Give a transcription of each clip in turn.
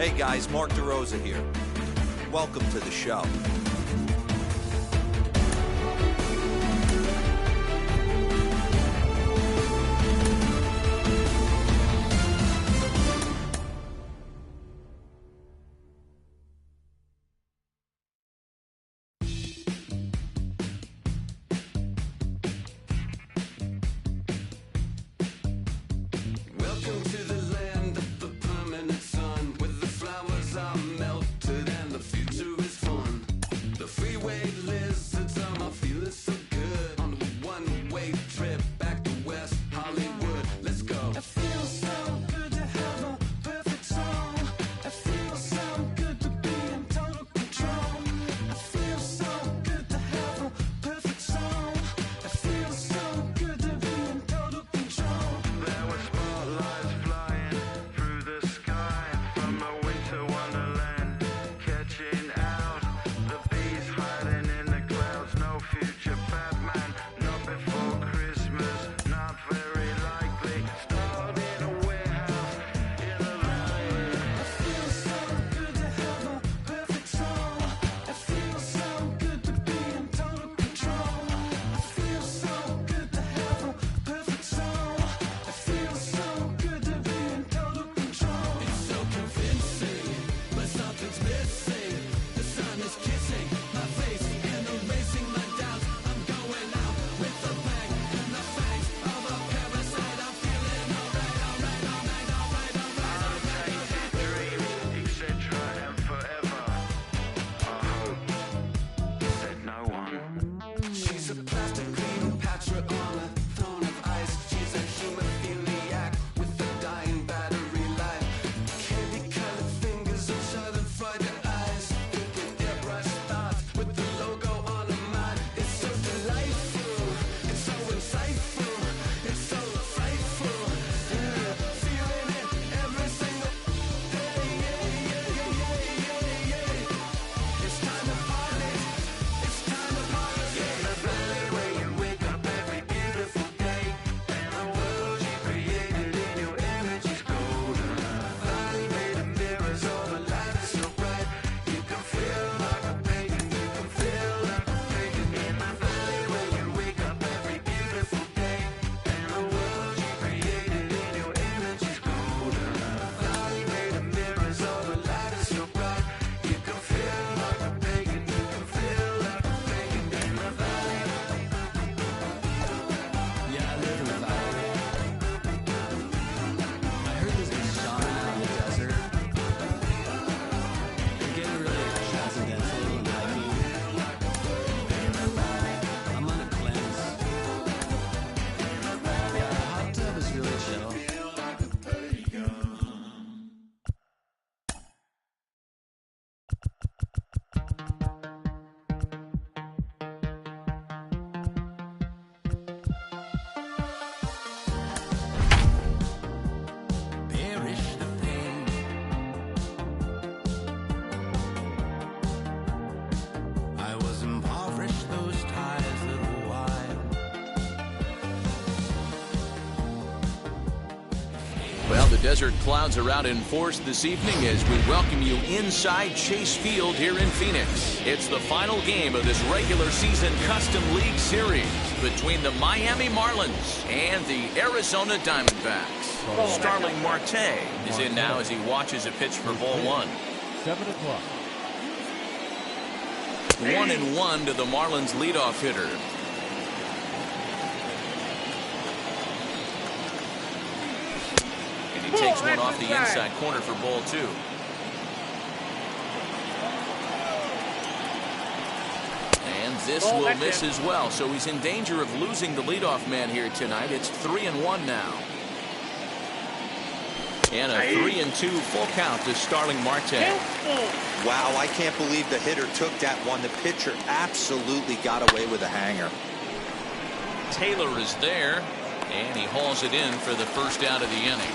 Hey guys, Mark DeRosa here. Welcome to the show. Desert Clouds are out in force this evening as we welcome you inside Chase Field here in Phoenix. It's the final game of this regular season Custom League Series between the Miami Marlins and the Arizona Diamondbacks. Starling Marte is in now as he watches a pitch for ball one. 7 o'clock. 1-1 to the Marlins leadoff hitter. He takes one off the inside corner for ball two. And this will miss as well, so he's in danger of losing the leadoff man here tonight. It's 3-1 now. And a 3-2 full count to Starling Marte. Wow, I can't believe the hitter took that one. The pitcher absolutely got away with a hanger. Taylor is there, and he hauls it in for the first out of the inning.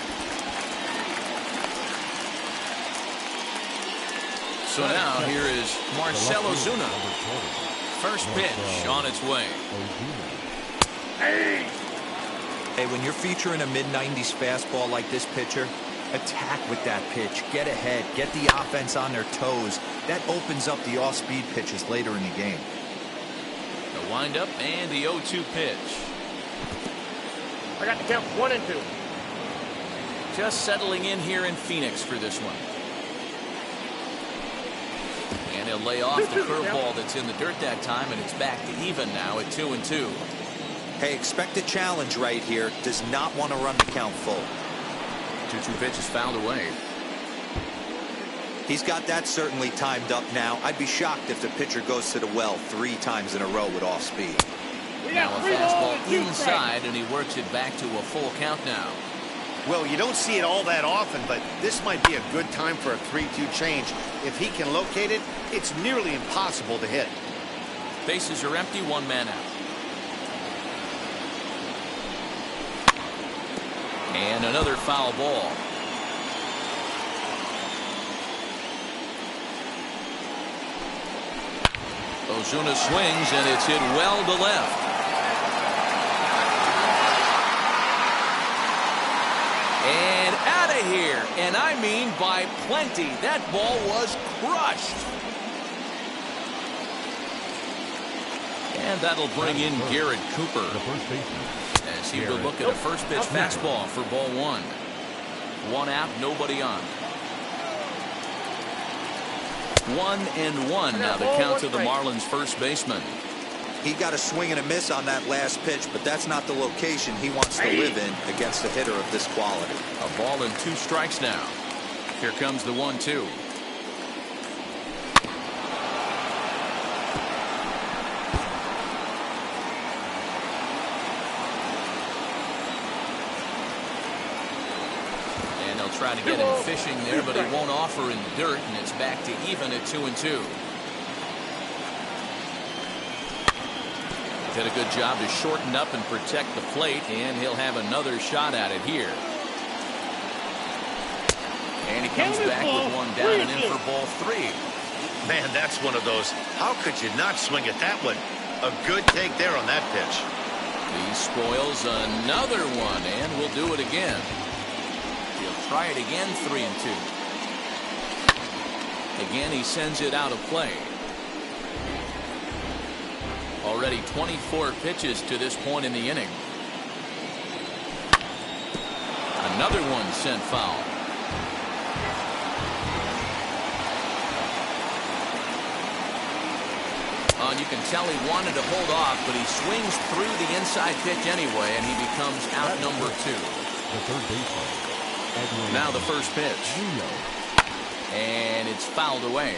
So now here is Marcell Ozuna. First pitch on its way. Hey, when you're featuring a mid-90s fastball like this pitcher, Attack with that pitch. Get ahead. Get the offense on their toes. That opens up the off-speed pitches later in the game. The windup and the 0-2 pitch. I got the count 1-2. Just settling in here in Phoenix for this one. And he'll lay off the curveball that's in the dirt that time, and it's back to even now at 2-2. Hey, expect a challenge right here. Does not want to run the count full. 2-2 pitch is fouled away. He's got that certainly timed up now. I'd be shocked if the pitcher goes to the well 3 times in a row with off speed. Now a fastball inside, and he works it back to a full count now. Well, you don't see it all that often, but this might be a good time for a 3-2 change. If he can locate it, it's nearly impossible to hit. Bases are empty, 1 man out. And another foul ball. Ozuna swings, and it's hit well to left. And out of here, and I mean by plenty. That ball was crushed. And that'll bring in Garrett Cooper, as he will look at a first pitch fastball for ball 1. 1 out, nobody on. 1-1 now the count to the Marlins first baseman. He got a swing and a miss on that last pitch, but that's not the location he wants to live in against a hitter of this quality. A ball and 2 strikes now. Here comes the 1-2. And they'll try to get him fishing there, but he won't offer in the dirt, and it's back to even at 2-2. Did a good job to shorten up and protect the plate, and he'll have another shot at it here. And he comes back with 1 down and in for ball 3. Man, that's one of those. How could you not swing at that one? A good take there on that pitch. He spoils another one, and will do it again. He'll try it again, 3-2. Again, he sends it out of play. Already 24 pitches to this point in the inning. Another one sent foul. And you can tell he wanted to hold off, but he swings through the inside pitch anyway, and he becomes out number 2. The third baseman. Now the first pitch. And it's fouled away.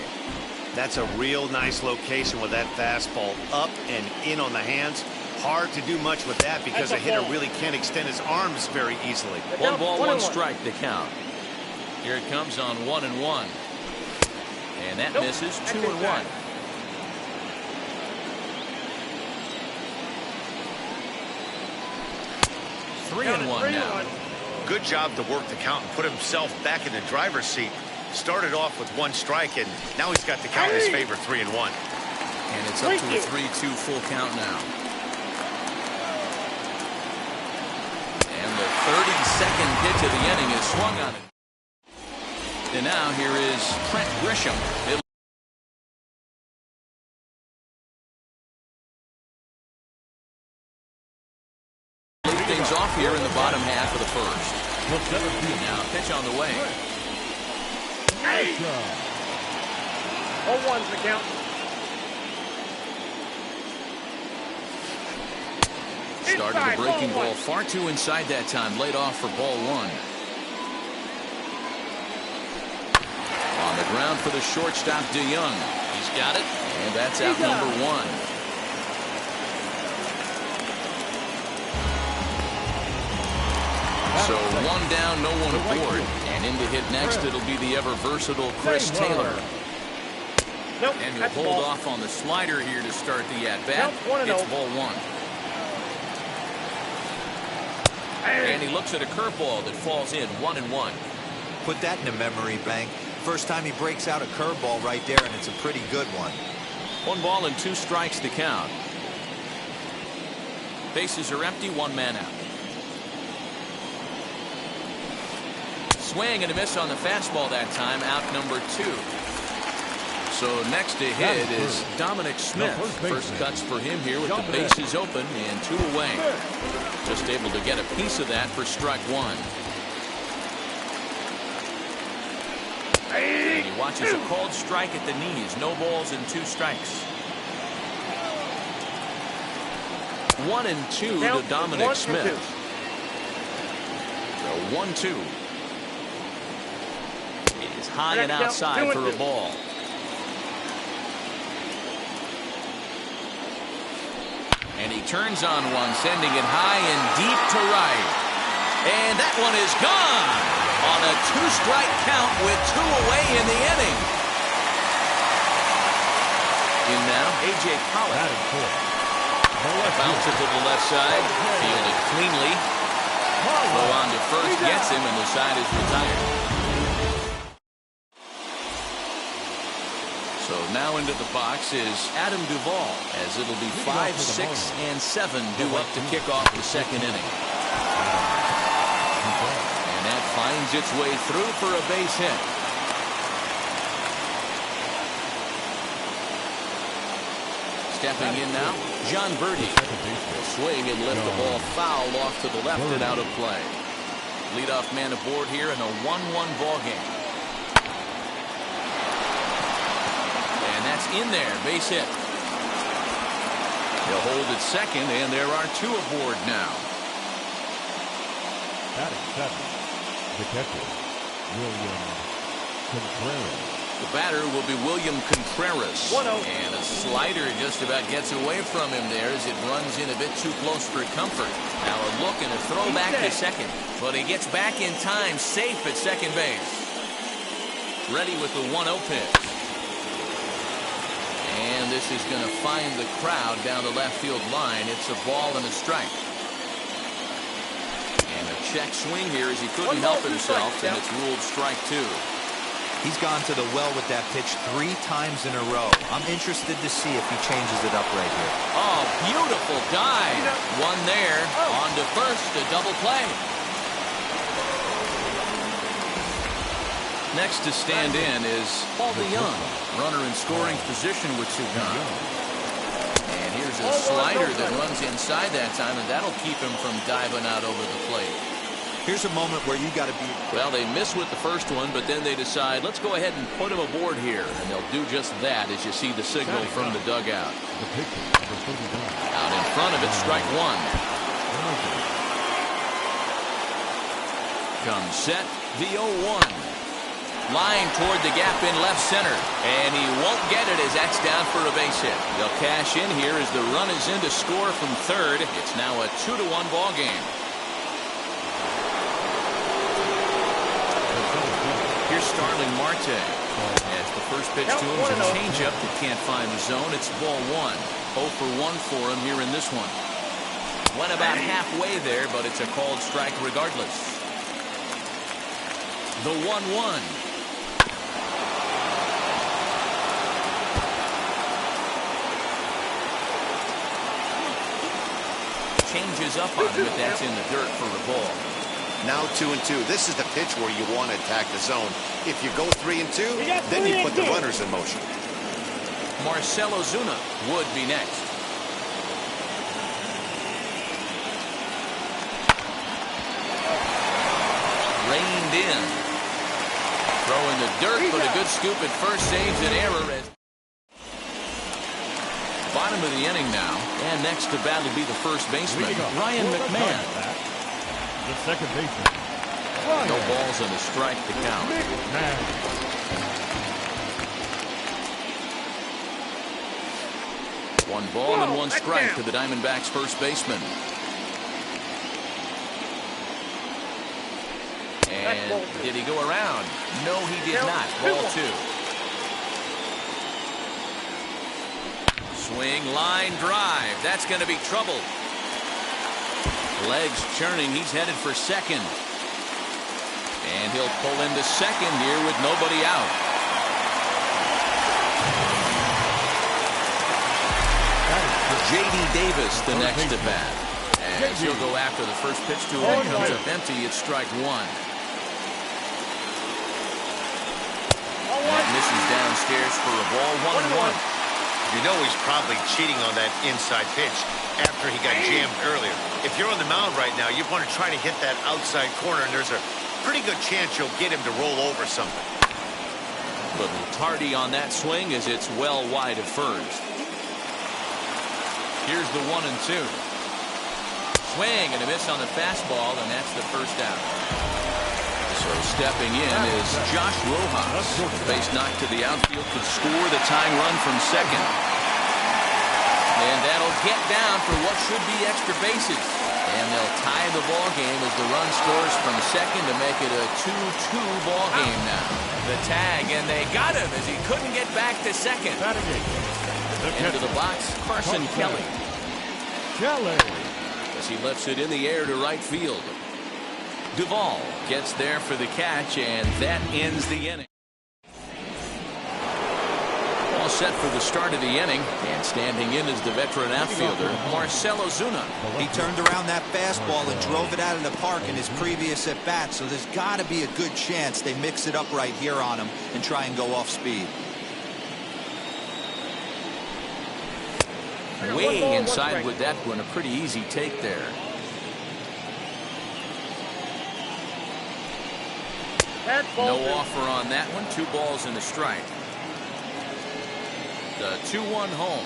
That's a real nice location with that fastball up and in on the hands. Hard to do much with that because a hitter really can't extend his arms very easily. 1 ball, 1 strike to count. Here it comes on 1-1. And that misses. 2-1. Three and one now. Good job to work the count and put himself back in the driver's seat. Started off with 1 strike, and now he's got the count in his favor, 3-1. And it's up to a 3-2 full count now. And the 32nd pitch of the inning is swung on it. And now here is Trent Grisham. Lead things off here in the bottom half of the first. Now pitch on the way. 0-1's the count. Started the breaking ball far too inside that time. Laid off for ball 1. On the ground for the shortstop, DeYoung. He's got it, and that's out number 1. So 1 down, no one aboard. And in to hit next, it'll be the ever-versatile Chris Taylor. And he'll hold off on the slider here to start the at-bat. It's ball 1. And he looks at a curveball that falls in, 1-1. Put that in a memory bank. First time he breaks out a curveball right there, and it's a pretty good one. 1 ball and 2 strikes to count. Bases are empty, 1 man out. Swing and a miss on the fastball that time, out number 2. So next to hit is Dominic Smith. First cuts for him here with the bases open and 2 away. Just able to get a piece of that for strike 1. And he watches a called strike at the knees. No balls and 2 strikes. 1-2 to Dominic Smith. So 1-2. It is high and outside for a ball. And he turns on one, sending it high and deep to right. And that one is gone on a 2-strike count with 2 away in the inning. In now, A.J. Pollock. Bounce it to the left side. Fielded cleanly. Throw on to first, gets him, and the side is retired. So now into the box is Adam Duvall, as it'll be 5, 6, and 7 due up to kick off the second inning. And that finds its way through for a base hit. Stepping in now, John Birdie. Swing and lift the ball foul off to the left and out of play. Leadoff man aboard here in a 1-1 ball game. In there, base hit. He'll hold at second, and there are 2 aboard now. Batting 7, the catcher, William Contreras. The batter will be William Contreras. 1-0. And a slider just about gets away from him there as it runs in a bit too close for comfort. Now a look and a throw back to second. But he gets back in time, safe at second base. Ready with the 1-0 pitch. And this is going to find the crowd down the left field line. It's a ball and a strike. And a check swing here as he couldn't help himself, and it's ruled strike 2. He's gone to the well with that pitch 3 times in a row. I'm interested to see if he changes it up right here. Oh, beautiful dive. One there. On to first, a double play. Next to stand in is Paul DeYoung, runner in scoring position with 2 gone. And here's a slider that runs inside that time, and that'll keep him from diving out over the plate. Here's a moment where you got to be. Well, they miss with the first one, but then they decide, let's go ahead and put him aboard here. And they'll do just that as you see the signal from the dugout. Out in front of it, strike 1. Comes set, the 0-1. Line toward the gap in left center. And he won't get it as that's down for a base hit. They'll cash in here as the run is in to score from third. It's now a 2-1 ball game. Here's Starling Marte. As the first pitch to him is a changeup that can't find the zone. It's ball 1. 0 for 1 for him here in this one. Went about halfway there, but it's a called strike regardless. The 1-1. Changes up on him if that's in the dirt for a ball. Now 2-2. This is the pitch where you want to attack the zone. If you go 3-2, then you put the runners in motion. Marcell Ozuna would be next. Reined in. Throw in the dirt, but a good scoop at first saves an error. Bottom of the inning now, and next to bat will be the first baseman, Ryan McMahon. The second baseman. No balls and a strike to count. One ball and 1 strike to the Diamondbacks' first baseman. And did he go around? No, he did not. Ball 2. Swing, line, drive. That's going to be trouble. Legs churning. He's headed for second. And he'll pull into second here with nobody out. J.D. Davis the next at bat. As he'll go after the first pitch to him. Comes up empty. It's strike 1. That misses downstairs for a ball. 1-1. You know he's probably cheating on that inside pitch after he got jammed earlier. If you're on the mound right now, you want to try to hit that outside corner, and there's a pretty good chance you'll get him to roll over something. Little tardy on that swing as it's well wide of first. Here's the 1-2. Swing and a miss on the fastball, and that's the first out. So stepping in is Josh Rojas. Base knock to the outfield could score the tying run from second. And that'll get down for what should be extra bases. And they'll tie the ball game as the run scores from second to make it a 2-2 ball game now. The tag, and they got him as he couldn't get back to second. Into the box, Carson Kelly. As he lifts it in the air to right field. Duvall gets there for the catch, and that ends the inning. All set for the start of the inning, and standing in is the veteran outfielder, Marcell Ozuna. He turned around that fastball and drove it out of the park in his previous at-bat, so there's got to be a good chance they mix it up right here on him and try and go off speed. Way inside with that one, a pretty easy take there. No offer on that one. 2 balls and a strike. The 2-1 home.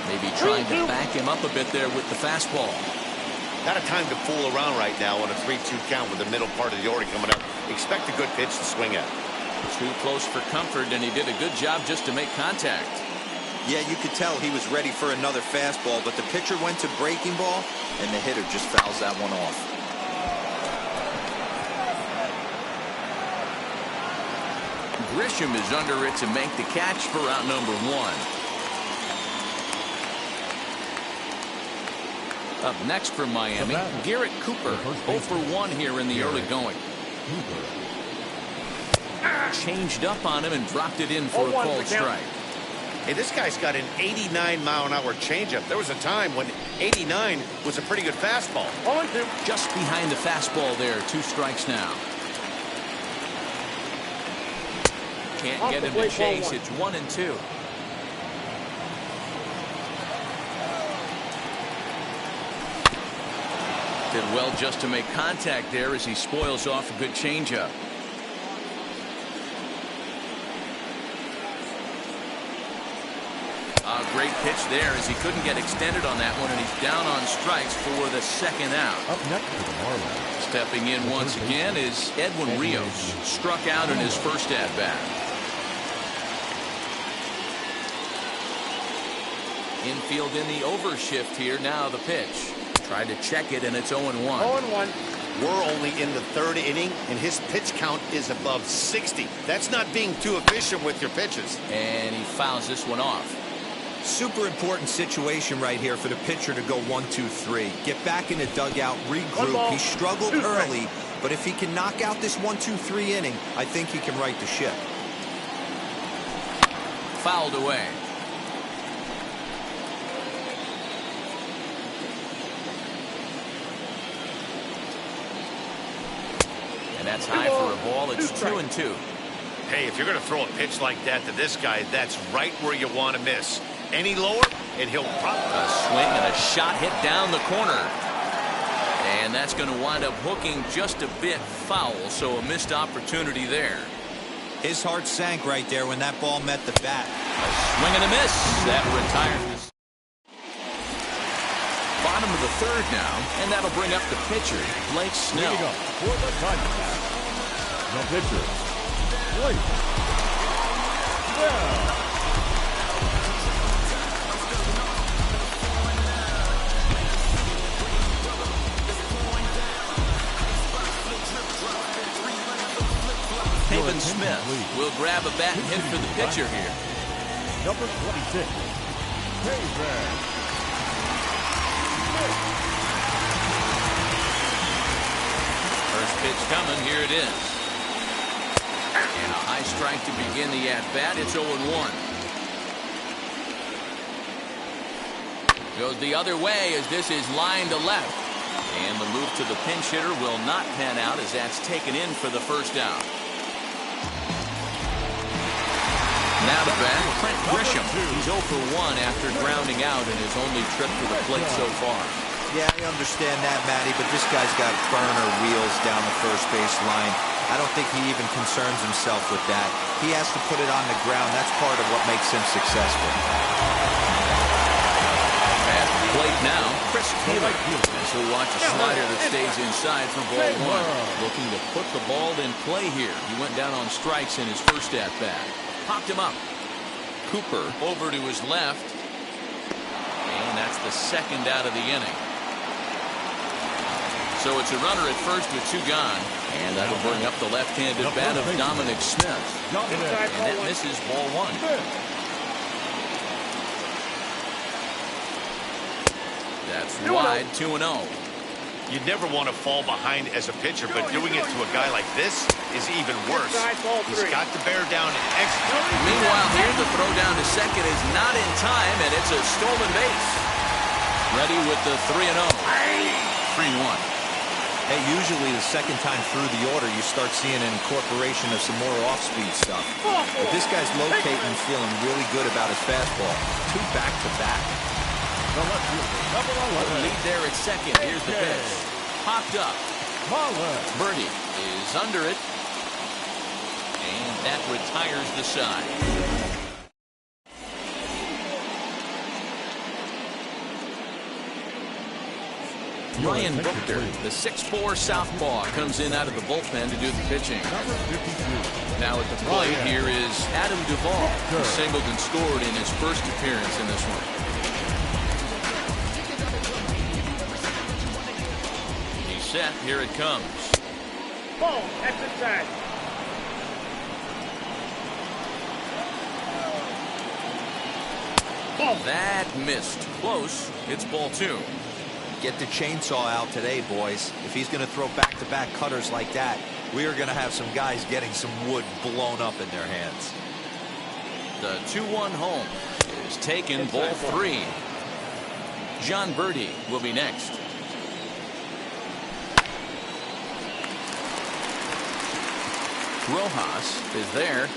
Maybe trying to back him up a bit there with the fastball. Not a time to fool around right now on a 3-2 count with the middle part of the order coming up. Expect a good pitch to swing at. Too close for comfort, and he did a good job just to make contact. Yeah, you could tell he was ready for another fastball, but the pitcher went to breaking ball, and the hitter just fouls that one off. Grisham is under it to make the catch for out number 1. Up next from Miami, Garrett Cooper, 0 for 1 here in the early going. Changed up on him and dropped it in for a called strike. Hey, this guy's got an 89-mile-an-hour changeup. There was a time when 89 was a pretty good fastball. Just behind the fastball there. 2 strikes now. Can't get him to chase. It's 1-2. Did well just to make contact there as he spoils off a good changeup. A great pitch there as he couldn't get extended on that one, and he's down on strikes for the second out. Up next to the Marlins. Stepping in once again is Edwin Rios. Struck out in his first at-bat. Infield in the overshift here. Now the pitch. Tried to check it, and it's 0-1. 0-1. We're only in the 3rd inning, and his pitch count is above 60. That's not being too efficient with your pitches. And he fouls this one off. Super important situation right here for the pitcher to go 1-2-3. Get back in the dugout, regroup. He struggled early, but if he can knock out this 1-2-3 inning, I think he can right the ship. Fouled away. And that's high for a ball. It's 2-2. Hey, if you're going to throw a pitch like that to this guy, that's right where you want to miss. Any lower, and he'll probably... A swing and a shot hit down the corner. And that's going to wind up hooking just a bit foul, so a missed opportunity there. His heart sank right there when that ball met the bat. A swing and a miss. That retires this. Bottom of the 3rd now, and that'll bring up the pitcher, Blake Snell. Here we go for the time. The pitcher, Blake Snell. Pavin Smith will grab a bat and hit for the pitcher here. Number 26, Pavin. First pitch coming. Here it is. And a high strike to begin the at-bat. It's 0-1. Goes the other way as this is line to left. And the move to the pinch hitter will not pan out as that's taken in for the first out. Now to bat, Trent Grisham. He's 0 for 1 after grounding out in his only trip to the plate so far. Yeah, I understand that, Matty, but this guy's got burner wheels down the first base line. I don't think he even concerns himself with that. He has to put it on the ground. That's part of what makes him successful. At the plate now, Chris Taylor. As he'll watch a slider that stays inside for ball one. Looking to put the ball in play here. He went down on strikes in his first at-bat. Popped him up. Cooper over to his left. And that's the second out of the inning. So it's a runner at first with 2 gone. And that'll bring up the left-handed bat of Dominic Smith. And that misses ball 1. That's wide, 2-0. You never want to fall behind as a pitcher, but doing it to a guy like this is even worse. He's got to bear down and execute. Meanwhile, here the throw down to second is not in time, and it's a stolen base. Ready with the 3-0. 3-1. Hey, usually the second time through the order, you start seeing an incorporation of some more off-speed stuff. But this guy's locating and feeling really good about his fastball. 2 back-to-back. Lead there at second. Here's the pitch. Popped up. Birdie is under it. And that retires the side. Ryan Buchter, the 6'4" southpaw, comes in out of the bullpen to do the pitching. Now at the plate here is Adam Duvall, who singled and scored in his first appearance in this one. He's set. Here it comes. Ball, that's inside. That missed. Close. It's ball 2. Get the chainsaw out today, boys. If he's going to throw back-to-back cutters like that, we are going to have some guys getting some wood blown up in their hands. The 2-1 home is taken, ball 3. John Birdie will be next. Rojas is there.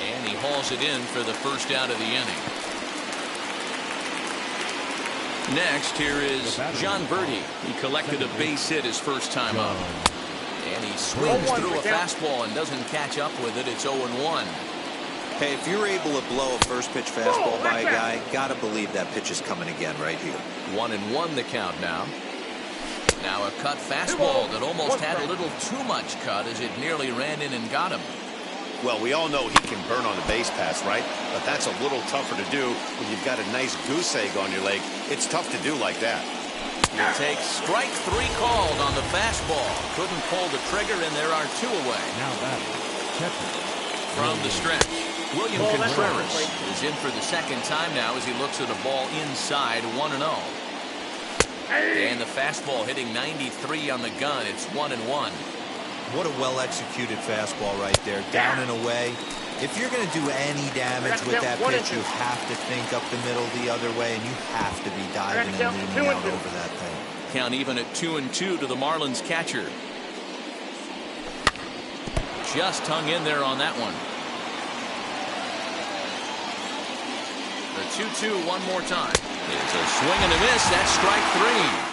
And he hauls it in for the first out of the inning. Next, here is John Birdie. He collected a base hit his first time up. And he swings through a fastball and doesn't catch up with it. It's 0-1. Hey, if you're able to blow a first pitch fastball by a guy, gotta believe that pitch is coming again right here. 1-1 the count now. Now a cut fastball that almost had a little too much cut as it nearly ran in and got him. Well, we all know he can burn on the base pass, right? But that's a little tougher to do when you've got a nice goose egg on your leg. It's tough to do like that. You take strike 3 called on the fastball. Couldn't pull the trigger, and there are 2 away. Now that catcher. From the stretch, William Contreras is in for the second time now as he looks at a ball inside 1-0. And the fastball hitting 93 on the gun. It's 1-1. What a well-executed fastball right there, down and away. If you're going to do any damage with that pitch, you have to think up the middle the other way, and you have to be diving and leaning out over that thing. Count even at 2-2 to the Marlins catcher. Just hung in there on that one. The 2-2 one more time. It's a swing and a miss. That's strike 3.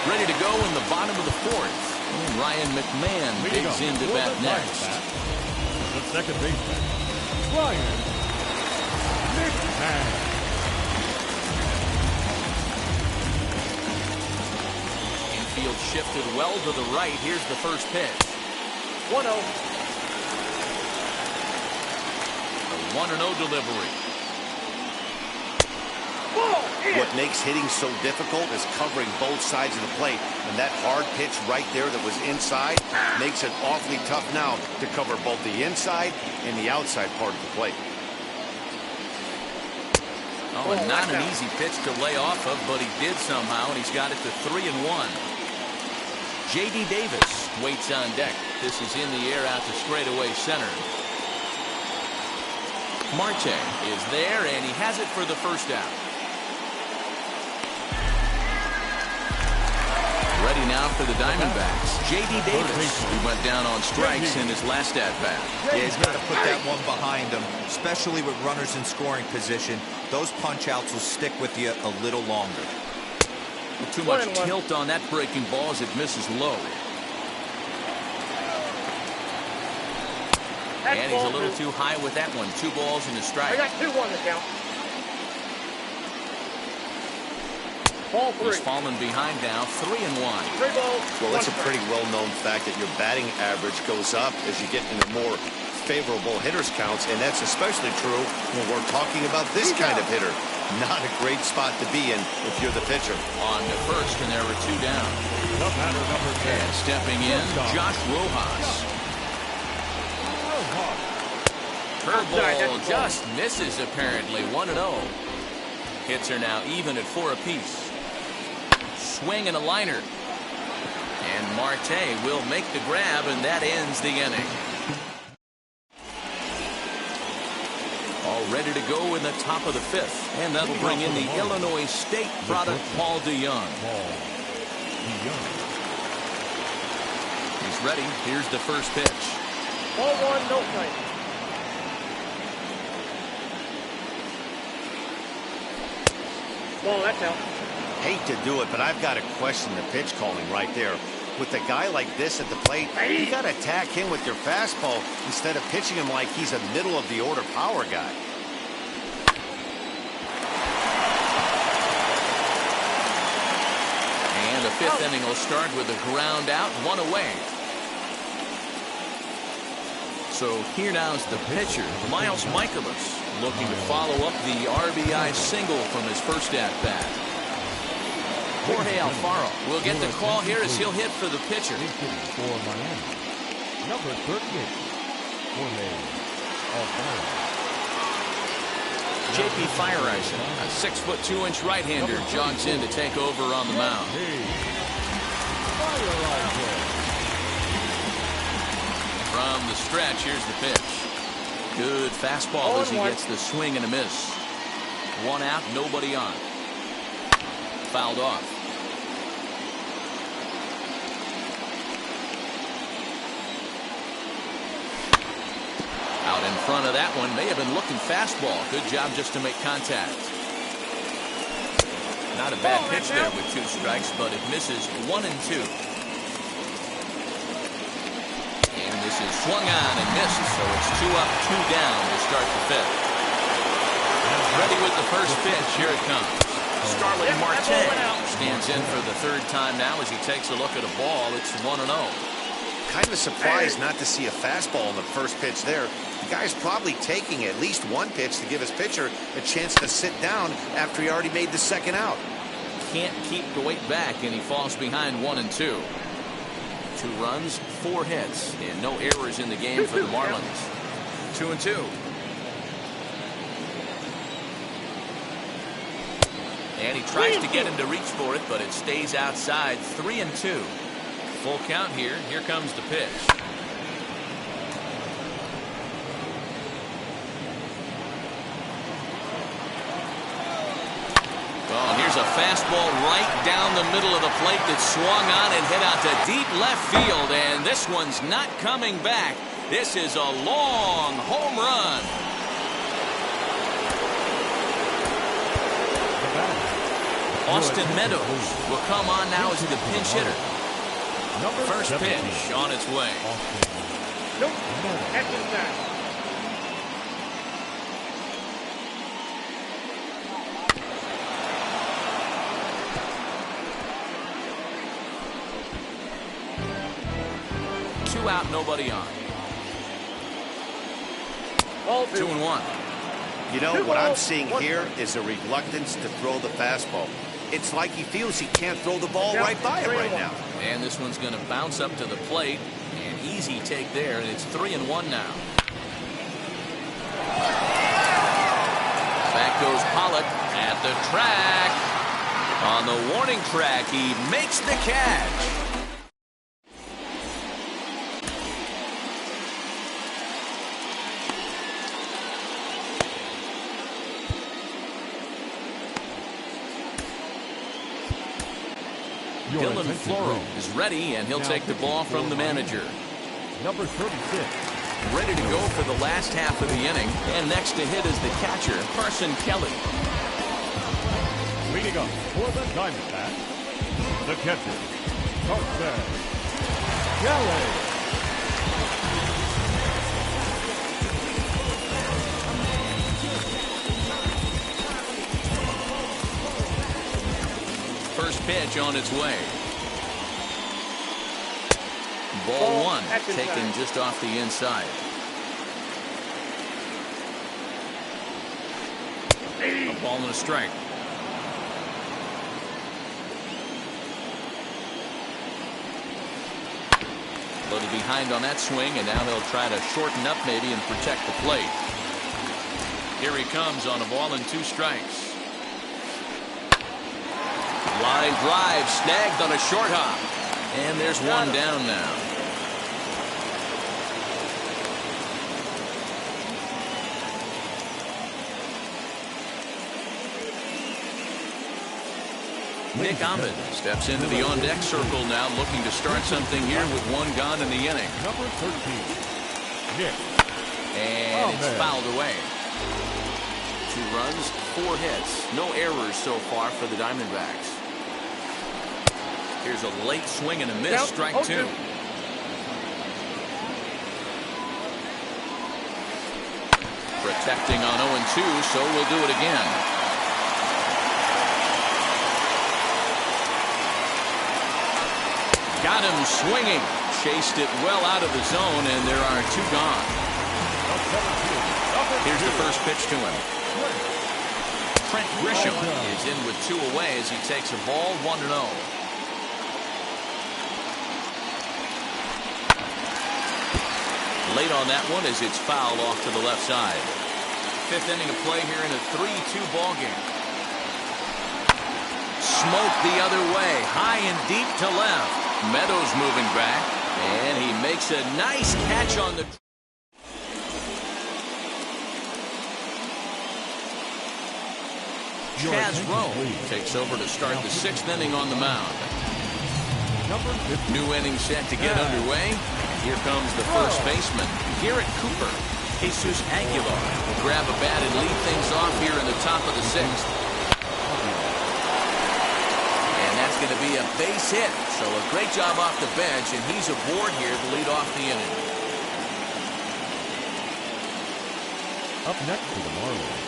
Ready to go in the bottom of the 4th. And Ryan McMahon digs into bat next. The second baseman, Ryan McMahon. Infield shifted well to the right. Here's the first pitch. 1-0. A 1-0 delivery. What makes hitting so difficult is covering both sides of the plate. And that hard pitch right there that was inside makes it awfully tough now to cover both the inside and the outside part of the plate. Oh, and not an easy pitch to lay off of, but he did somehow, and he's got it to 3-1. J.D. Davis waits on deck. This is in the air out to straightaway center. Marte is there, and he has it for the first out. Ready now for the Diamondbacks. J.D. Davis, who went down on strikes in his last at-bat. Yeah, he's got to put that one behind him, especially with runners in scoring position. Those punch-outs will stick with you a little longer. Too much tilt on that breaking ball as it misses low. And he's a little too high with that one. 2 balls and a strike. I got 2-1 to count. Ball 3. He's fallen behind now, 3-1. 3 balls. Well, it's a pretty well-known fact that your batting average goes up as you get into more favorable hitters counts, and that's especially true when we're talking about this kind of hitter. Not a great spot to be in if you're the pitcher. On to first, and there were 2 down. The batter number 10. And stepping in, Josh Rojas. Curveball just misses, apparently. 1-0. Hits are now even at 4 apiece. Swing and a liner. And Marte will make the grab, and that ends the inning. All ready to go in the top of the 5th. And that'll bring in the Illinois State product, Paul DeJong. He's ready. Here's the first pitch. Ball 1, no strike. Ball, that's out. Hate to do it, but I've got to question the pitch calling right there. With a guy like this at the plate, you got to attack him with your fastball instead of pitching him like he's a middle-of-the-order power guy. And the 5th inning will start with a ground out, 1 away. So here now is the pitcher, Miles Mikolas, looking to follow up the RBI single from his first at-bat. Jorge Alfaro will get the call here as he'll hit for the pitcher. For Miami, number 38, Jorge Alfaro. J.P. Feyereisen, a 6'2" right-hander, jogs in to take over on the mound. From the stretch, here's the pitch. Good fastball as he gets the swing and a miss. 1 out, nobody on. Fouled off. Out in front of that one, may have been looking fastball. Good job just to make contact. Not a bad pitch there with 2 strikes, but it misses 1 and 2. And this is swung on and misses, so it's 2 up, 2 down to start the 5th. Ready with the first pitch. Here it comes. Starling Marte stands in for the 3rd time now as he takes a look at a ball. It's 1-0. Kind of surprised not to see a fastball in the first pitch there. The guy's probably taking at least 1 pitch to give his pitcher a chance to sit down after he already made the 2nd out. Can't keep the weight back, and he falls behind 1 and 2. 2 runs, 4 hits, and no errors in the game for the Marlins. 2 and 2. And he tries to get him to reach for it, but it stays outside. 3 and 2. Full count here. Here comes the pitch. Well, here's a fastball right down the middle of the plate that swung on and hit out to deep left field, and this one's not coming back. This is a long home run. Austin Meadows will come on now as the pinch hitter. First pitch on its way. Nope. That's inside. Two out, nobody on. Ball 2 and 1. You know, what I'm seeing here is a reluctance to throw the fastball. It's like he feels he can't throw the ball right by him right now. And this one's going to bounce up to the plate. An easy take there, and it's 3 and 1 now. Back goes Pollock at the track. On the warning track, he makes the catch. Dylan Floro is ready, and he'll take the ball from the manager. Number 36. Ready to go for the last half of the inning. And next to hit is the catcher, Carson Kelly. Leading up for the Diamondbacks, the catcher, Carson Kelly. First pitch on its way. Ball one, taken just off the inside. A ball and a strike. A little behind on that swing, and now he'll try to shorten up maybe and protect the plate. Here he comes on a ball and 2 strikes. Line drive snagged on a short hop. And there's one down now. Nick Ahmed steps into the on-deck circle now, looking to start something here with 1 gone in the inning. Number 13, Nick. And it's fouled away. 2 runs, 4 hits. No errors so far for the Diamondbacks. Here's a late swing and a miss. Strike 2. Protecting on 0-2, so we'll do it again. Got him swinging. Chased it well out of the zone, and there are 2 gone. Here's the first pitch to him. Trent Grisham is in with 2 away as he takes a ball 1-0. Late on that one as it's fouled off to the left side. 5th inning of play here in a 3-2 ball game. Smoke the other way, high and deep to left. Meadows moving back, and he makes a nice catch on the. Chaz Roe takes over to start the 6th inning on the mound. New inning set to get underway. Here comes the first baseman, Garrett Cooper. Jesus Aguilar will grab a bat and lead things off here in the top of the 6th. And that's going to be a base hit. So a great job off the bench, and he's aboard here to lead off the inning. Up next for the Marlins,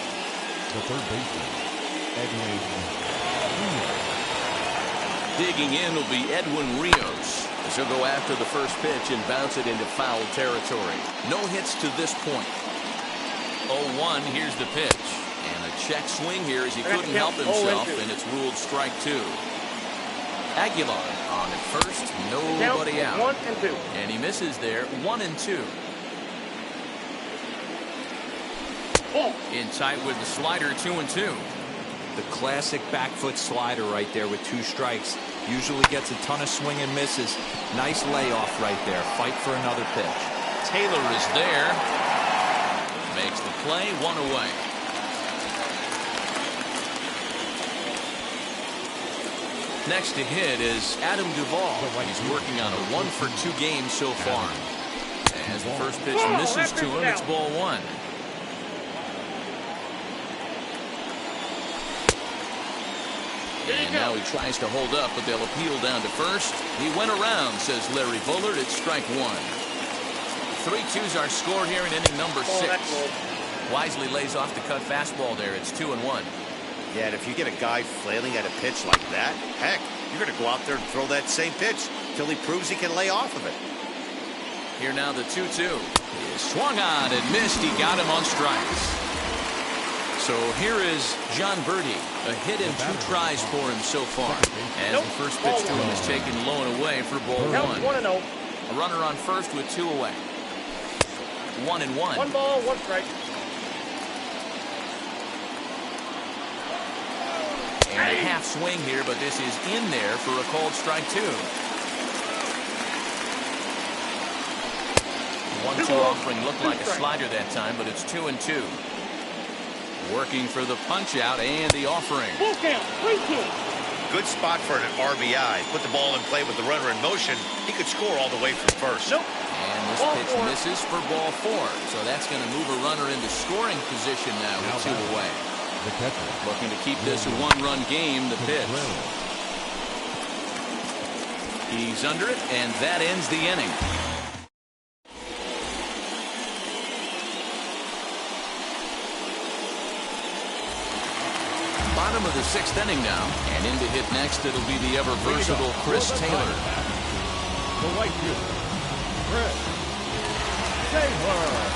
the 3rd baseman, Edwin Rios. Digging in will be Edwin Rios, as he'll go after the first pitch and bounce it into foul territory. No hits to this point. 0-1, here's the pitch. And a check swing here as he couldn't help himself, and it's ruled strike 2. Aguilar on at first, nobody out. 1-2. And he misses there, 1-2. In tight with the slider, 2-2. The classic back foot slider right there with 2 strikes. Usually gets a ton of swing and misses. Nice layoff right there. Fight for another pitch. Taylor is there. Makes the play, 1 away. Next to hit is Adam Duvall. He's working on a 1-for-2 game so far. As the first pitch misses to him, it's ball 1. And now he tries to hold up, but they'll appeal down to first. He went around, says Larry Bullard. It's strike 1. 3-2's our score here in inning number 6. Wisely lays off the cut fastball there. It's 2-1. Yeah, and if you get a guy flailing at a pitch like that, heck, you're going to go out there and throw that same pitch till he proves he can lay off of it. Here now the 2-2. He swung on and missed. He got him on strikes. So here is John Birdie. A hit in 2 tries for him so far. As the first pitch to him is taken low and away for ball 1. 1-0. A runner on first with 2 away. 1-1. 1 ball, 1 strike. And a half swing here, but this is in there for a called strike 2. 1-2 offering looked like a slider that time, but it's 2-2. Working for the punch out and the offering. Full count, 3-2. Good spot for an RBI. Put the ball in play with the runner in motion. He could score all the way from first. Nope. And this pitch misses for ball 4. So that's going to move a runner into scoring position now with 2 away. The catcher. Looking to keep this a 1-run game. The pitch. He's under it, and that ends the inning. Bottom of the 6th inning now, and in to hit next it'll be the ever versatile Chris Taylor. The right fielder, Chris Taylor.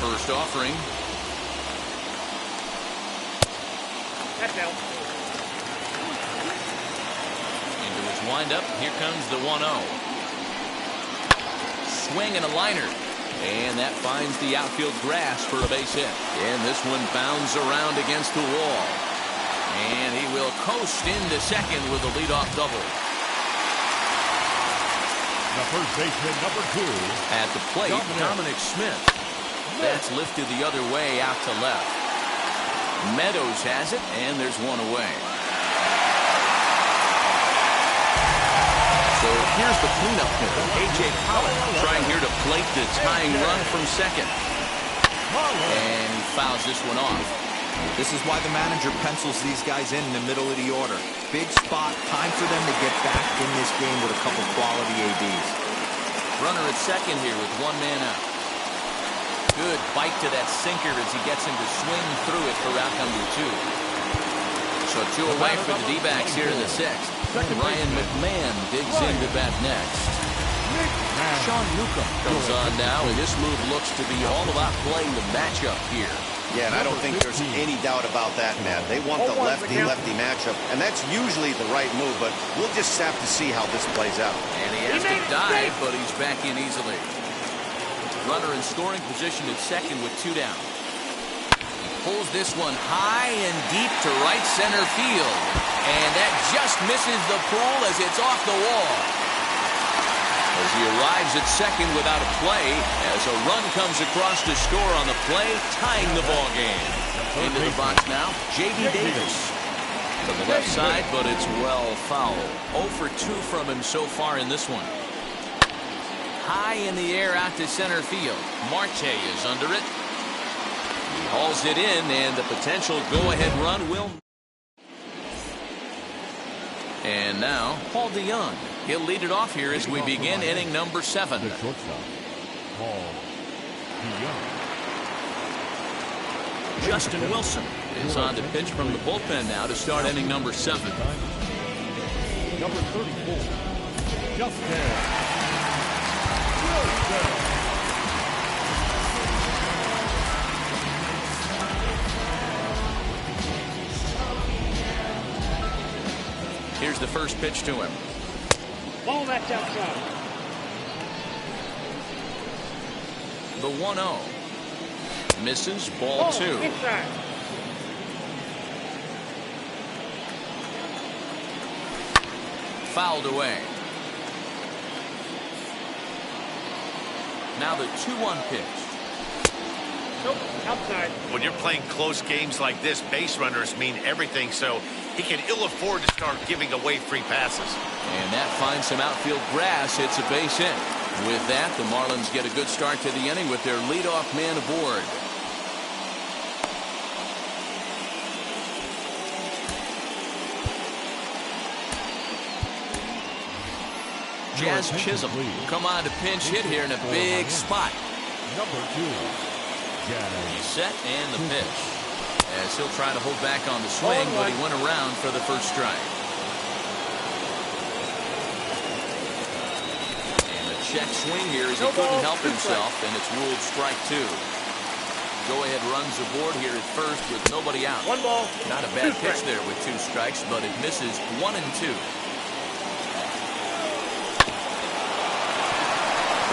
First offering. That's out. Into his windup. Here comes the 1-0. Swing and a liner. And that finds the outfield grass for a base hit. And this one bounds around against the wall. And he will coast into second with a leadoff double. The first baseman, number 2. At the plate, Dominic Smith. That's lifted the other way out to left. Meadows has it, and there's 1 away. So here's the cleanup hitter, A.J. Pollock, trying here to plate the tying run from second. And he fouls this one off. This is why the manager pencils these guys in the middle of the order. Big spot, time for them to get back in this game with a couple quality ABs. Runner at second here with 1 man out. Good bite to that sinker as he gets him to swing through it for out number 2. So 2 away for the D-backs here in the 6th. Ryan McMahon digs into bat next. Sean Newcomb comes on now, and this move looks to be all about playing the matchup here. Yeah, and I don't think there's any doubt about that, Matt. They want the lefty-lefty matchup, and that's usually the right move, but we'll just have to see how this plays out. And he has to dive, but he's back in easily. Runner in scoring position at second with 2 down. He pulls this one high and deep to right center field. And that just misses the pool as it's off the wall. As he arrives at second without a play, as a run comes across to score on the play, tying the ball game. Into the box now, J.D. Davis. To the left side, but it's well fouled. 0 for 2 from him so far in this one. High in the air out to center field. Marte is under it. He hauls it in, and the potential go-ahead run will. And now, Paul DeYoung. He'll lead it off here as we begin inning number 7. The shortstop, Paul DeYoung. Justin Wilson is on to pitch from the bullpen now to start inning number 7. Number 34, Justin Wilson. Here's the first pitch to him. Ball, that's outside. The 1-0. Misses, ball 2. Inside. Fouled away. Now the 2-1 pitch. Nope, outside. When you're playing close games like this, base runners mean everything, so he can ill afford to start giving away free passes. And that finds some outfield grass. It's a base hit. With that, the Marlins get a good start to the inning with their leadoff man aboard. Jazz Chisholm will come on to pinch hit here in a big spot. Number 2, He's set and the pitch. As he'll try to hold back on the swing, but he went around for the first strike. And a check swing here as he couldn't help himself, and it's ruled strike 2. Go-ahead runs aboard here at first with nobody out. 1 ball. Not a bad pitch there with 2 strikes, but it misses 1 and 2.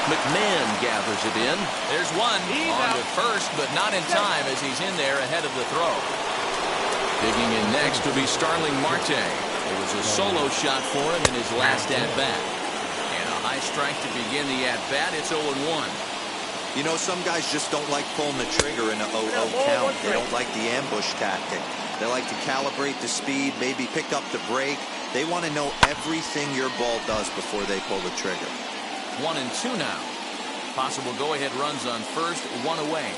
McMahon gathers it in. There's one. On to first, but not in time as he's in there ahead of the throw. Digging in next will be Starling Marte. It was a solo shot for him in his last at-bat. And a high strike to begin the at-bat. It's 0-1. You know, some guys just don't like pulling the trigger in an 0-0 count. They don't like the ambush tactic. They like to calibrate the speed, maybe pick up the brake. They want to know everything your ball does before they pull the trigger. 1-2 now. Possible go-ahead runs on first, one away.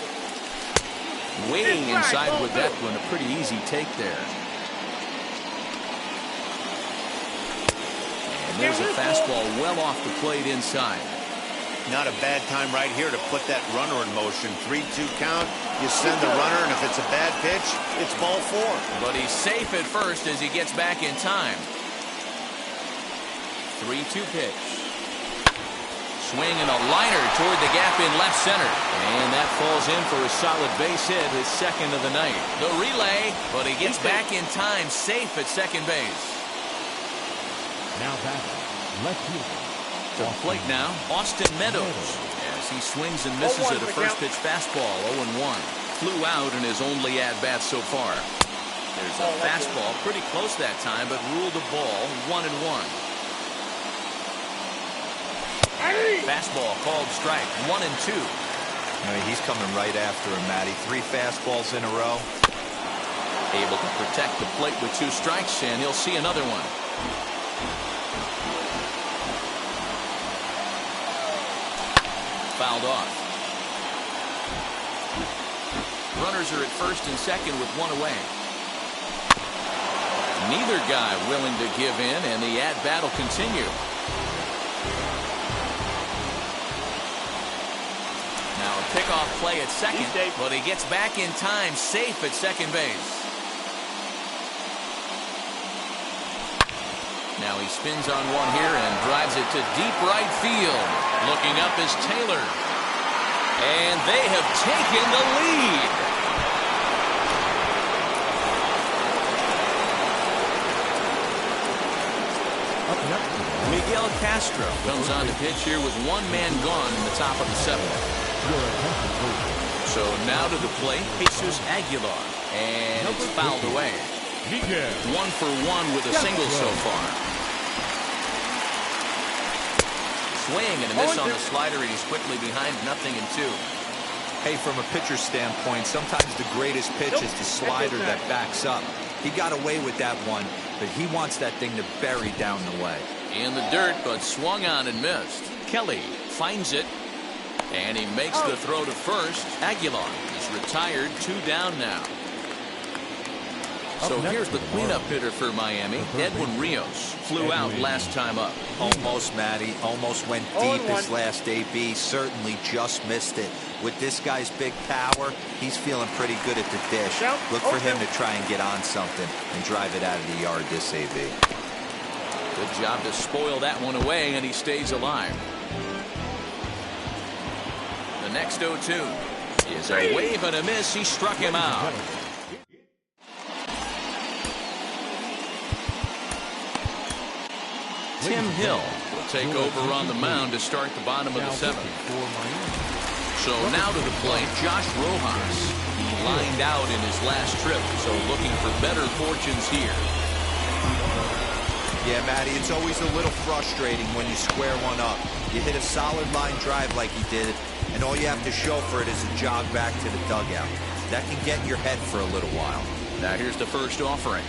Waiting inside with that one, a pretty easy take there. And there's a fastball well off the plate inside. Not a bad time right here to put that runner in motion. 3-2 count. You send the runner, and if it's a bad pitch, it's ball 4. But he's safe at first as he gets back in time. 3-2 pitch. Swing and a liner toward the gap in left center. And that falls in for a solid base hit, his second of the night. The relay, but he gets back in time, safe at second base. Now batting, left fielder. To the plate now, Austin Meadows, as he swings and misses at a first pitch fastball, 0-1. Flew out in his only at-bat so far. There's a fastball, pretty close that time, but ruled a ball, 1-1. Fastball called strike, 1-2. He's coming right after him, Matty. 3 fastballs in a row. Able to protect the plate with 2 strikes, and he'll see another one. Fouled off. Runners are at first and second with 1 away. Neither guy willing to give in, and the at-bat will continue. Now a pickoff play at second, but he gets back in time, safe at second base. Now he spins on one here and drives it to deep right field. Looking up is Taylor. And they have taken the lead. Miguel Castro comes on to pitch here with 1 man gone in the top of the 7th. So now to the plate, Jesus Aguilar. And it's fouled away. 1 for 1 with a single so far. Swing and a miss on the slider, and he's quickly behind 0-2. Hey, from a pitcher's standpoint, sometimes the greatest pitch is the slider that backs up. He got away with that one, but he wants that thing to bury down the way. In the dirt, but swung on and missed. Kelly finds it, and he makes the throw to first. Aguilar is retired, 2 down now. So here's the cleanup hitter for Miami. Edwin Rios flew out last time up. Almost, Matty. Almost went deep his last AB. Certainly just missed it. With this guy's big power, he's feeling pretty good at the dish. Look for him to try and get on something and drive it out of the yard this AB. Good job to spoil that one away, and he stays alive. The next 0-2 is a wave and a miss. He struck him out. Tim Hill will take over on the mound to start the bottom of the 7th. So now to the plate, Josh Rojas. He lined out in his last trip, so looking for better fortunes here. Yeah, Matty, it's always a little frustrating when you square one up. You hit a solid line drive like he did, and all you have to show for it is a jog back to the dugout. That can get in your head for a little while. Now here's the first offering.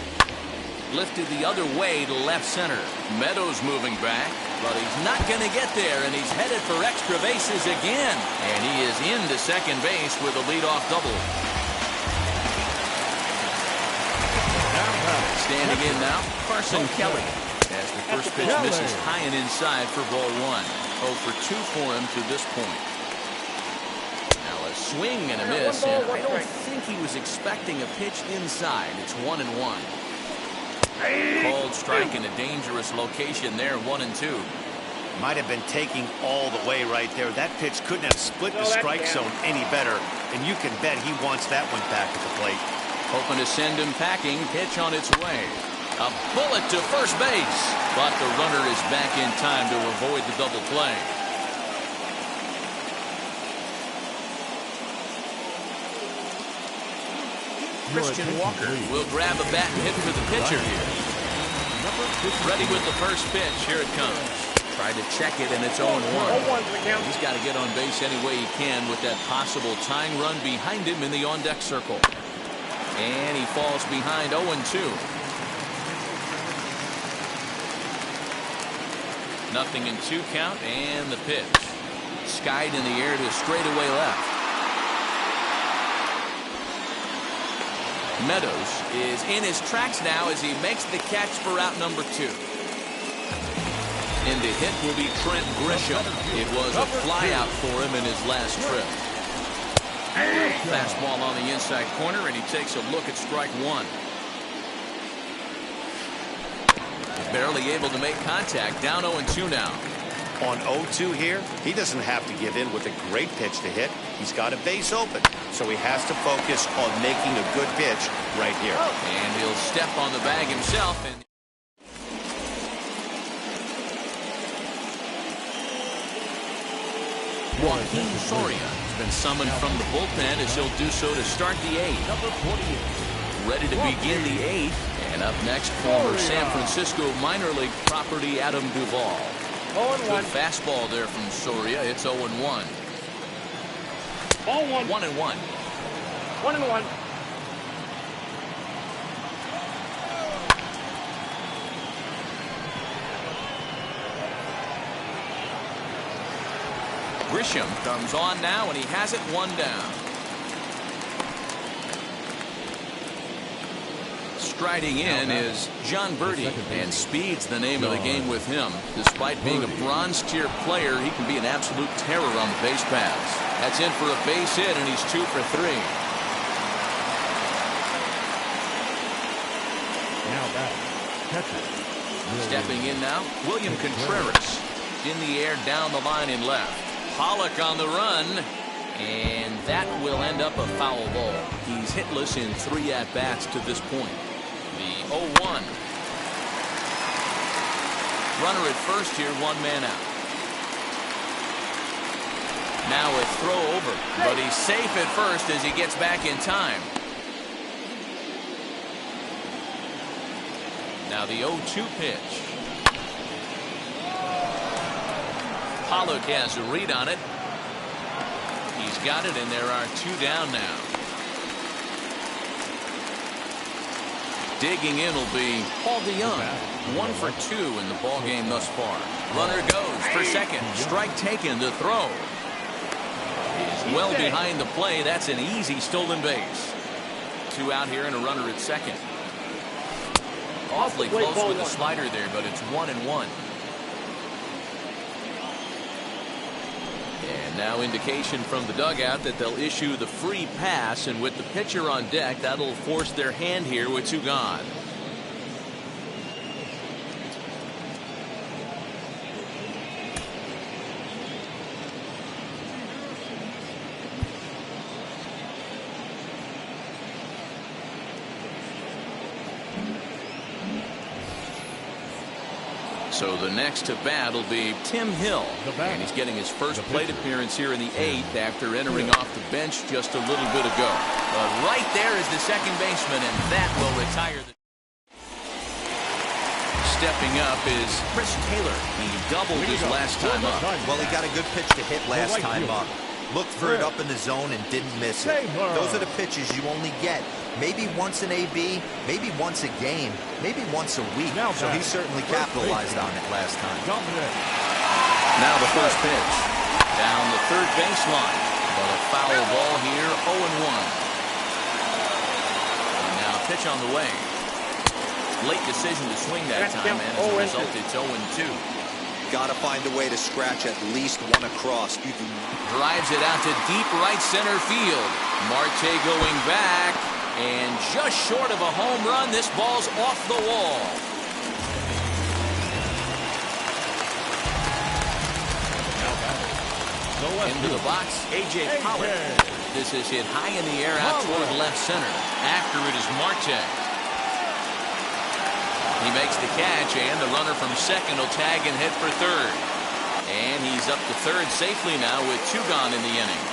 Lifted the other way to left center. Meadows moving back, but he's not going to get there, and he's headed for extra bases again. And he is into second base with a leadoff double. Standing in now, Carson Kelly. As the first pitch misses high and inside for ball 1. 0 for 2 for him to this point. Now a swing and a miss, and I don't think he was expecting a pitch inside. It's 1-1. Called strike in a dangerous location there, 1-2. Might have been taking all the way right there. That pitch couldn't have split the strike zone any better, and you can bet he wants that one back at the plate. Hoping to send him packing. Pitch on its way. A bullet to first base, but the runner is back in time to avoid the double play. Christian Walker will grab a bat and hit for the pitcher here. Ready with the first pitch. Here it comes. Tried to check it, and it's 0-1. 0-1 for the count. He's got to get on base any way he can with that possible tying run behind him in the on-deck circle. And he falls behind 0-2. Nothing in 2 count, and the pitch. Skied in the air to straightaway left. Meadows is in his tracks now as he makes the catch for out number 2. In the hit will be Trent Grisham. It was a flyout for him in his last trip. Fastball on the inside corner, and he takes a look at strike 1. Barely able to make contact. Down 0-2 now. On 0-2 here, he doesn't have to give in with a great pitch to hit. He's got a base open, so he has to focus on making a good pitch right here. And he'll step on the bag himself. And Joaquin Soria has been summoned from the bullpen as he'll do so to start the 8th. Ready to begin the 8th. And up next, former San Francisco minor league property Adam Duvall. 0-1. Good fastball there from Soria. It's 0-1. Ball 1. 1-1. 1-1. Grisham comes on now, and he has it 1 down. Striding in is John Birdie, and speed's the name of the game with him. Despite being a bronze tier player, he can be an absolute terror on the base paths. That's in for a base hit, and he's 2 for 3. Now back. Catcher. Stepping in now, William Contreras. In the air, down the line and left. Pollock on the run, and that will end up a foul ball. He's hitless in 3 at-bats to this point. The 0-1. Runner at first here, 1 man out. Now a throw over, but he's safe at first as he gets back in time. Now the 0-2 pitch. Pollock has a read on it. He's got it, and there are 2 down now. Digging in will be Paul DeYoung. 1 for 2 in the ball game thus far. Runner goes for second. Strike taken to throw. He's well behind the play. That's an easy stolen base. 2 out here and a runner at second. Awfully close with the slider there, but it's 1-1. And now indication from the dugout that they'll issue the free pass, and with the pitcher on deck, that'll force their hand here with 2 gone. So the next to bat will be Tim Hill, and he's getting his first plate appearance here in the 8th after entering off the bench just a little bit ago. But right there is the second baseman, and that will retire. Stepping up is Chris Taylor. He doubled his last time up. Well, he got a good pitch to hit last time up. Looked for it up in the zone and didn't miss it. Those are the pitches you only get maybe once in AB, maybe once a game, maybe once a week. So he certainly capitalized on it last time. Now the first pitch. Down the third baseline. But a foul ball here, 0-1. And now pitch on the way. Late decision to swing that time, and as a result, it's 0-2. Got to find a way to scratch at least 1 across. Drives it out to deep right center field. Marte going back, and just short of a home run, this ball's off the wall. Into the box, A.J. Pollock. This is hit high in the air out toward left center. After it is Marte. He makes the catch, and the runner from second will tag and head for third. And he's up to third safely now with 2 gone in the inning.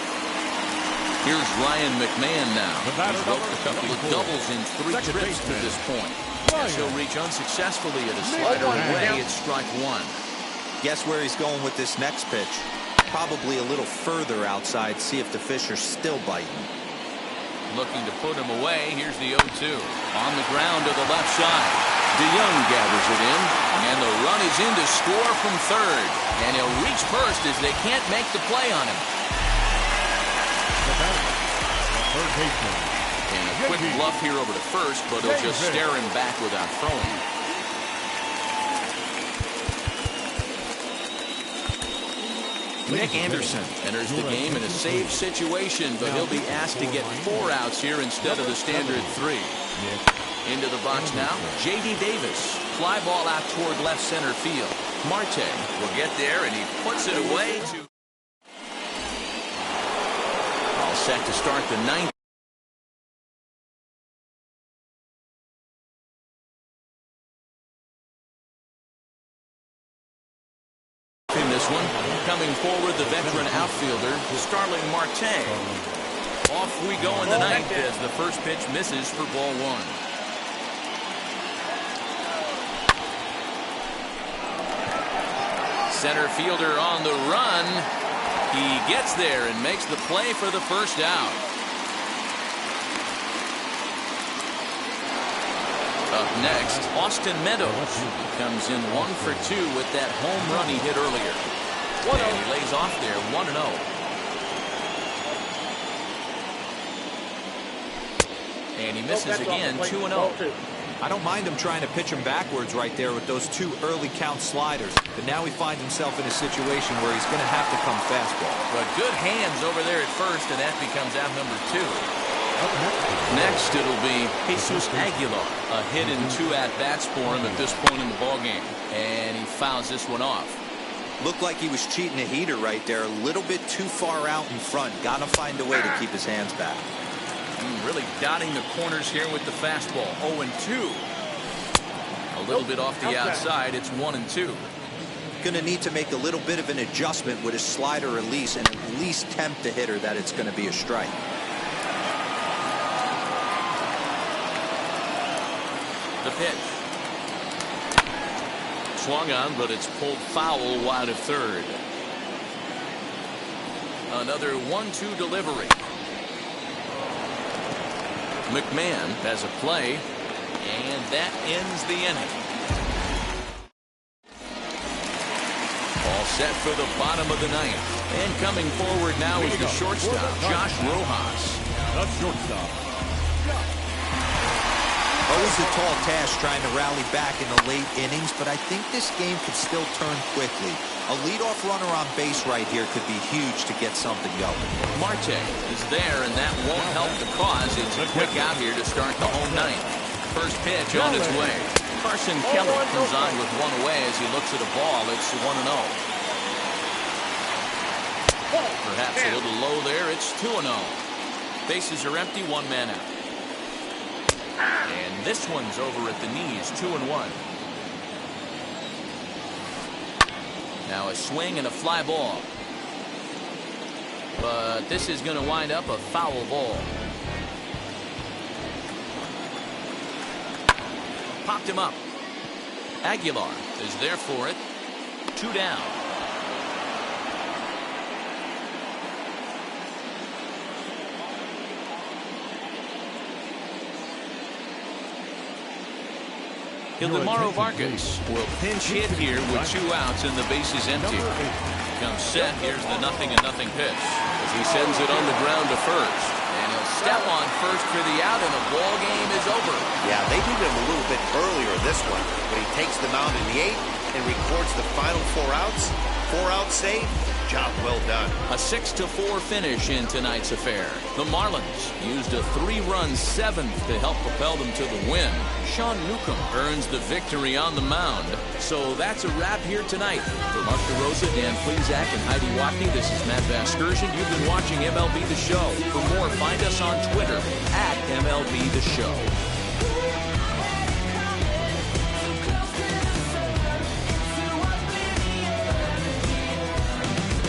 Here's Ryan McMahon now. He's roped a couple of doubles in 3 trips to this point. As he'll reach unsuccessfully at a slider away, it's strike 1. Guess where he's going with this next pitch? Probably a little further outside, see if the fish are still biting. Looking to put him away. Here's the 0-2. On the ground to the left side. DeYoung gathers it in, and the run is in to score from third. And he'll reach first as they can't make the play on him. Third baseman. And a quick bluff here over to first, but he'll just stare him back without throwing. Nick Anderson enters the game in a save situation, but he'll be asked to get 4 outs here instead of the standard 3. Into the box now, J.D. Davis. Fly ball out toward left center field. Marte will get there, and he puts it away. All set to start the 9th. In this one, coming forward, the veteran outfielder, Starling Marte. Off we go in the 9th as the first pitch misses for ball 1. Center fielder on the run. He gets there and makes the play for the first out. Up next, Austin Meadows. He comes in 1 for 2 with that home run he hit earlier. And he lays off there 1-0. And he misses again 2-0. I don't mind him trying to pitch him backwards right there with those 2 early count sliders. But now he finds himself in a situation where he's going to have to come fastball. But good hands over there at first, and that becomes out number 2. Next, it'll be Jesus Aguilar. A hit and 2 at-bats for him at this point in the ballgame. And he fouls this one off. Looked like he was cheating a heater right there. A little bit too far out in front. Got to find a way to keep his hands back. Really dotting the corners here with the fastball. 0-2. A little bit off the outside. It's 1-2. Going to need to make a little bit of an adjustment with his slider release and at least tempt the hitter that it's going to be a strike. The pitch. Swung on, but it's pulled foul wide of third. Another 1-2 delivery. McMahon has a play, and that ends the inning. All set for the bottom of the 9th. And coming forward now is the shortstop, Josh Rojas. The shortstop. Always a tall task trying to rally back in the late innings, but I think this game could still turn quickly. A leadoff runner on base right here could be huge to get something going. Marte is there, and that won't help the cause. It's a quick out here to start the home 9th. First pitch on its way. Carson Kelly comes on with 1 away as he looks at a ball. It's 1-0. Perhaps a little low there. It's 2-0. Bases are empty, 1 man out. And this one's over at the knees, 2-1. Now a swing and a fly ball. But this is going to wind up a foul ball. Popped him up. Aguilar is there for it. 2 down. Ildemaro Vargas will pinch hit here with 2 outs and the bases empty. Comes set. Here's the 0-0 pitch as he sends it on the ground to first. And he'll step on first for the out, and the ball game is over. Yeah, they needed him a little bit earlier this one, but he takes the mound in the 8th and records the final 4 outs. 4-out save. Job well done. A 6-4 finish in tonight's affair. The Marlins used a 3-run 7th to help propel them to the win. Sean Newcomb earns the victory on the mound. So that's a wrap here tonight. For Mark DeRosa, Dan Plesac, and Heidi Watney, this is Matt Vasgersian. You've been watching MLB The Show. For more, find us on Twitter @MLB The Show.